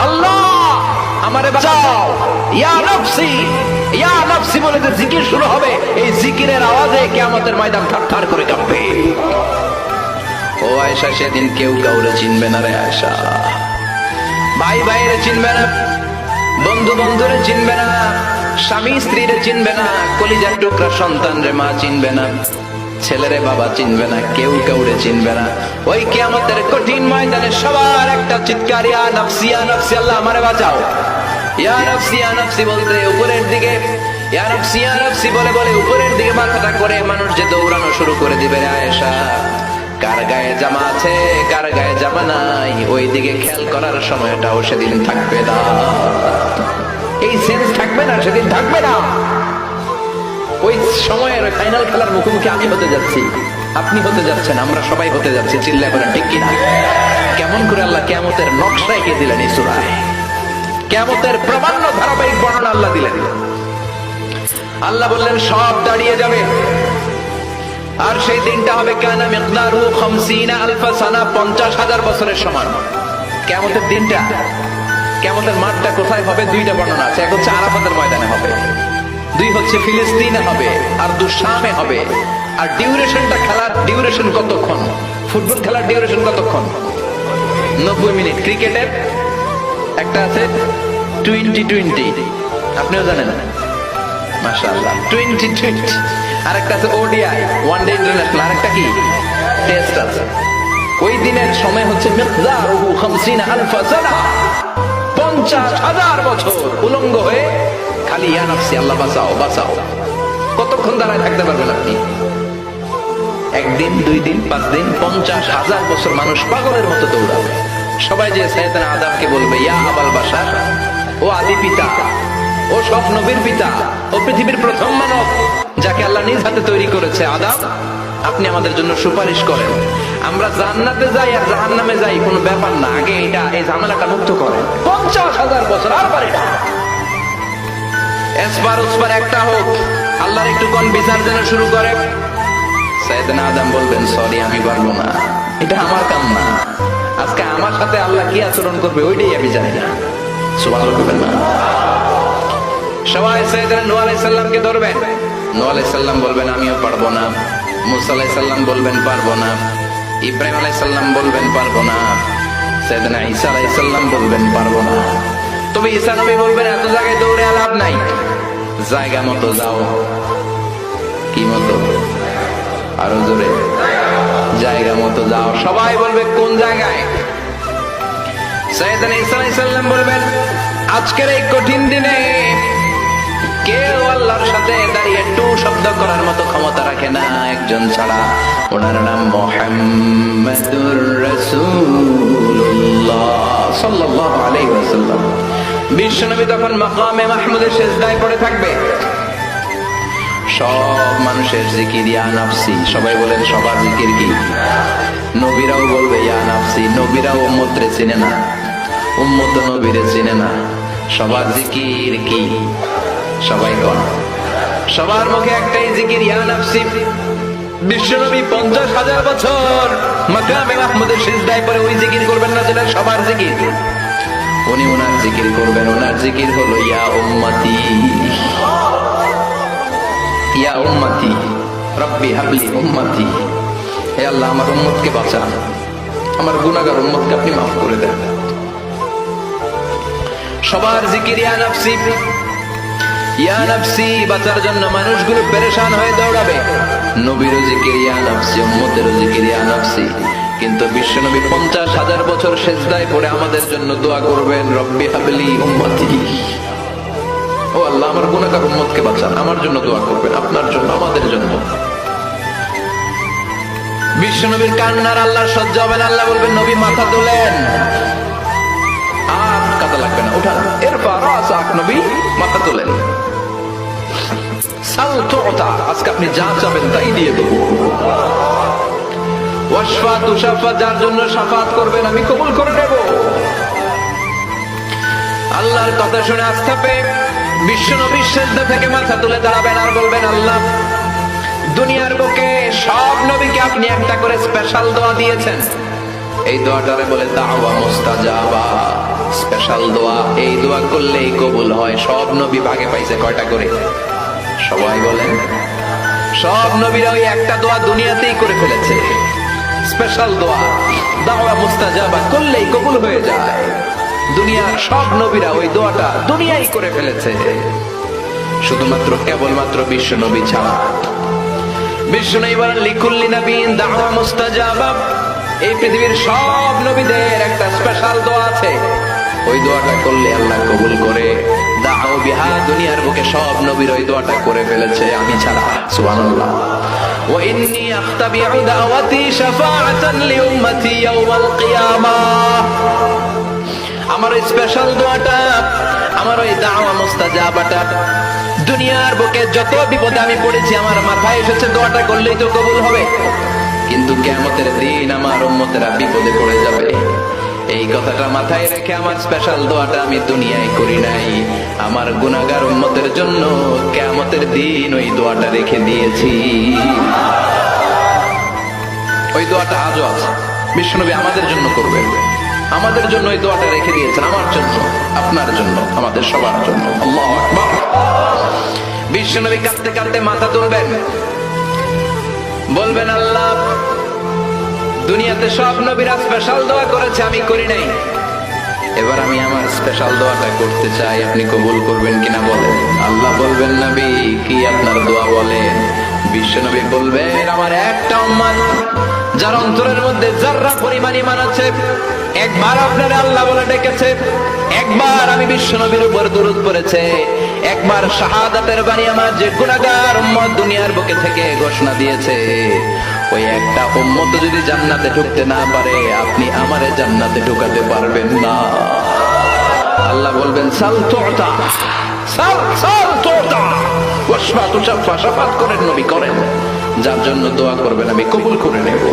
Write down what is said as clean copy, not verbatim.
আল্লাহ আমারে বাঁচাও, ইয়া নাফসি ইয়া নাফসি বলে যে জিকির শুরু হবে, এই জিকিরের আওয়াজে কিয়ামতের ময়দান থারথার করে কাঁপবে। ও আয়েশা, সেদিন কেউ কাউরে চিনবে না রে আয়েশা। ভাই ভাইরে চিনবে না, বন্ধু বন্ধুরে চিনবে না, স্বামী স্ত্রীরে চিনবে না, কলিজার টুকরা সন্তান রে মা চিনবে না, ছেলেরে বাবা চিনবে না, কেউ কাউরে চিনবে না। ওই কিয়ামতের কঠিন ময়দানে সবার একটা চিৎকার, ইয়া নাফসি ইয়া নাফসি, আল্লাহ আমারে বাঁচাও। ইয়া নাফসি ইয়া নাফসি বলতে উপরের দিকে, ইয়া নাফসি ইয়া নাফসি বলে বলে উপরের দিকে মাথাটা করে মানুষ যে দৌড়ানো শুরু করে দিবে রে আয়েশা। কার গায়ে জামা আছে কার গায়ে জামা নাই ওই দিকে খেয়াল করার সময়টাও সেদিন থাকবে না, এই সেন্স থাকবে না, সেদিন থাকবে না। ওই সময়ের ফাইনাল খেলার মুখোমুখি আমি হতে যাচ্ছি, আপনি হতে যাচ্ছেন, আমরা সবাই হতে যাচ্ছি। চিল্লায় বলেন ঠিক কিনা? কেমন করে আল্লাহ কিয়ামতের নকশা এঁকে দিলেন এই সূরায়, কিয়ামতের প্রামাণ্য ধারাবাহিক বর্ণনা আল্লাহ দিলেন। আল্লাহ বললেন সব দাঁড়িয়ে যাবে, আর সেই দিনটা হবে কানা মিকদারু 50 আলফ সানা, 50,000 বছরের সমান। কিয়ামতের দিনটা, কিয়ামতের মাঠটা কোথায় হবে? দুইটা বর্ণনা আছে। এক হচ্ছে আরাফাতের ময়দানে হবে, দুই হচ্ছে ফিলিস্তিনে হবে, আর শামে হবে। আর ডিউরেশনটা, খেলার ডিউরেশন কতক্ষণ? ফুটবল খেলার ডিউরেশন কতক্ষণ? 90 মিনিট। ক্রিকেটের একটা আছে 20-20, আপনিও জানেন মাশাআল্লাহ, 20-20। আর একটা আছে ওডিআই, ওয়ান ডে ইন্টারন্যাশনাল। আর একটা কি টেস্ট আছে। ওই দিনের সময় হচ্ছে মিকদারুহু 50 আলফ সানা, 50,000 বছর উলঙ্গ হয়ে খালি ইয়া নাফসি আল্লাহ বাঁচাও বাঁচাও। কতক্ষণ দাঁড়ায় থাকতে পারবেন আপনি? একদিন, 2 দিন, 5 দিন, 50,000 বছর মানুষ পাগলের মতো দৌড়াবে। সবাই যে সাইয়েদনা আদমকে বলবে ইয়া আবাল বাশার, ও আদি পিতা, ও সব নবীর পিতা, ও পৃথিবীর প্রথম মানব যাকে আল্লাহ নিজ হাতে তৈরি করেছে, আদম আপনি আমাদের জন্য সুপারিশ করেন। আমরা জান্নাতে যাই আর জাহান্নামে যাই কোনো ব্যাপার না, আগে এটা এই ঝামেলাটা মুক্ত করেন। 50,000 বছর আর পারে না। এসবার ওসবার একটা হোক, আল্লাহর একটু কোন বিচার যেন শুরু করে। সাইয়েদনা আদম বলবেন সরি আমি পারবো না, এটা আমার কাম না, আজকে আমার সাথে আল্লাহ কি আচরণ করবে ওইটাই আমি জানি না। সুবহানাল্লাহ বলবেন না? সবাই সাইয়েদনা নূহ আলাইহিস সালামকে ধরবেন, নূহ আলাইহিস সালাম বলবেন আমিও পারবো না, মুসা আলাইহিস সালাম বলবেন পারবো না, ইব্রাহিম আলাইহিস সালাম বলবেন পারবো না, সাইয়েদনা ঈসা আলাইহিস সালাম বলবেন পারবো না। তবে ঈসা নবী বলবেন এত জায়গায় দৌড়ে লাভ নাই, জায়গা মতো যাও। কি মতো? আরো জোরে, জায়গা মতো যাও। সবাই বলবে কোন জায়গায়? সাইয়েদনা ঈসা আলাইহিস সালাম বলবেন আজকের এই কঠিন দিনে কেউ আল্লাহর সাথে দাঁড়িয়ে টু শব্দ করার মতো ক্ষমতা রাখে না, একজন ছাড়া, ওনার নাম মুহাম্মাদুর রাসূলুল্লাহ সাল্লাল্লাহু আলাইহি ওয়াসাল্লাম। বিশ্বনবী তখন মাকামে মাহমুদের সিজদায় পড়ে থাকবে। সব মানুষের জিকির ইয়া নাফসি, সবাই বলেন সবার জিকির কি? নবীরাও বলবে ইয়া নাফসি, নবীরাও উম্মতরে চিনে না, উম্মত নবীরে চিনে না। সবার জিকির কি? সবাই কোন? সবার মুখে একটাই জিকির ইয়া নাফসি। বিশ্বনবী 50,000 বছর মাকামে মাহমুদের সিজদায় পড়ে ওই জিকির করবেন না যেটা সবার জিকির। উনি ওনার জিকির করবেন, ওনার জিকির হলো ইয়া উম্মতি, ইয়া উম্মতি রব্বি হাবলি উম্মতি, হে আল্লাহ আমার উম্মতকে বাঁচান, আমার গুনাহগার উম্মতকে আপনি মাফ করে দেন। সবার জিকির ইয়া নাফসি, ইয়া নাফসি। বাঁচার জন্য মানুষগুলো পেরেশান হয়ে দৌড়াবে। নবীরও জিকির ইয়া নাফসি, উম্মতেরও জিকির ইয়া নাফসি। কিন্তু বিশ্বনবী 50,000 বছর সিজদায় পড়ে আমাদের জন্য দোয়া করবেন রব্বি হাবলি উম্মতি, ও আল্লাহ আমার গুনাহগার উম্মতকে বাঁচান, আমার জন্য দোয়া করবেন, আপনার জন্য, আমাদের জন্য। বিশ্বনবীর কান্নার আল্লাহ সহ্য হবে না, আল্লাহ বলবেন নবী মাথা তোলেন, আর কাঁদা লাগবে না, উঠান, এরপা রাসাক, নবী মাথা তোলেন। সাল তুতা, আজকে আপনি যা চাবেন তাই দিয়ে দেব। ওয়াশফা তুশাফা, যার জন্য শাফাত করবেন আমি কবুল করে নেব। আল্লাহর কথা শুনে আস্থা পেয়ে বিশ্বনবী সিজদা থেকে মাথা তুলে দাঁড়াবেন আর বলবেন আল্লাহ দুনিয়ার বুকে সব নবীকে আপনি একটা করে স্পেশাল দোয়া দিয়েছেন, এই দোয়াটারে বলে দাওয়া মুস্তাজাবা, স্পেশাল স্পেশাল দোয়া, এই দোয়া করলেই কবুল হয়। সব নবী ভাগে পাইছে কয়টা করে? সবাই বলেন। সব নবীরা ওই একটা দোয়া দুনিয়াতেই করে ফেলেছে, স্পেশাল দোয়া। দাওয়া মুস্তাজাবা করলেই কবুল হয়ে যায়। দুনিয়ার সব নবীরা ওই দোয়াটা দুনিয়াই করে ফেলেছে, শুধুমাত্র কেবলমাত্র বিশ্ব নবী ছাড়া। বিশ্ব নবী বলেন লিকুল্লি নবীন দাওয়া মুস্তাজাবা। এই পৃথিবীর সব নবীদের একটা স্পেশাল দোয়া আছে, ওই দোয়াটা করলে আল্লাহ কবুল করে। দাও বিহা, দুনিয়ার বুকে সব নবীর ওই দোয়াটা করে ফেলেছে, আমি ছাড়া। সুবহানাল্লাহ। ওয়া ইন্নী আখতাবিউ দাওয়াতি শাফাআতান লিউম্মতি ইয়াওমাল কিয়ামাহ। আমার ওই স্পেশাল দোয়াটা, আমার ওই দাওয়া মুস্তাজাবাটা দুনিয়ার বুকে যত বিপদে আমি পড়েছি, আমার মাথায় এসেছে দোয়াটা করলেই তো কবুল হবে। কিন্তু কিয়ামতের দিন আমার উম্মতেরা বিপদে পড়ে যাবে, এই কথাটা মাথায় রেখে আমার স্পেশাল দোয়াটা আমি দুনিয়ায় করি নাই। আমার গুনাহগার উম্মতের জন্য কিয়ামতের দিন ওই দোয়াটা রেখে দিয়েছি। ওই দোয়াটা আজও আছে, বিশ্বনবী আমাদের জন্য করবেন, আমাদের জন্য ওই দোয়াটা রেখে দিয়েছেন, আমার জন্য, আপনার জন্য, আমাদের সবার জন্য। আল্লাহু আকবার। বিশ্বনবী কাঁদতে কাঁদতে মাথা তুলবেন, বলবেন আল্লাহ, দুনিয়াতে সব নবীরা স্পেশাল দোয়া করেছে, আমি করি নাই, এবার আমি আমার স্পেশাল দোয়াটা করতে চাই, আপনি কবুল করবেন কিনা বলেন। আল্লাহ বলবেন নবী কি আপনার দোয়া বলেন? বিশ্বনবী বলবেন আমার একটা উম্মত যার অন্তরের মধ্যে যাররা পরিমাণ ঈমান আছে, একবার আপনারে আল্লাহ বলে ডেকেছে, একবার আমি বিশ্বনবীর উপর দরুদ পড়েছে, একবার শাহাদাতের বাণী আমার যে গুনাহগার উম্মত দুনিয়ার বুকে থেকে ঘোষণা দিয়েছে, ওই একটা উম্মত যদি জান্নাতে ঢুকতে না পারে, আপনি আমারে জান্নাতে ঢুকাতে পারবেন না। আল্লাহ বলবেন সাল তুতা, সাল তুতা ওয়াশফা তুশাফা, শাফাত করেন নবী করেন, যার জন্য দোয়া করবেন আমি কবুল করে নেব।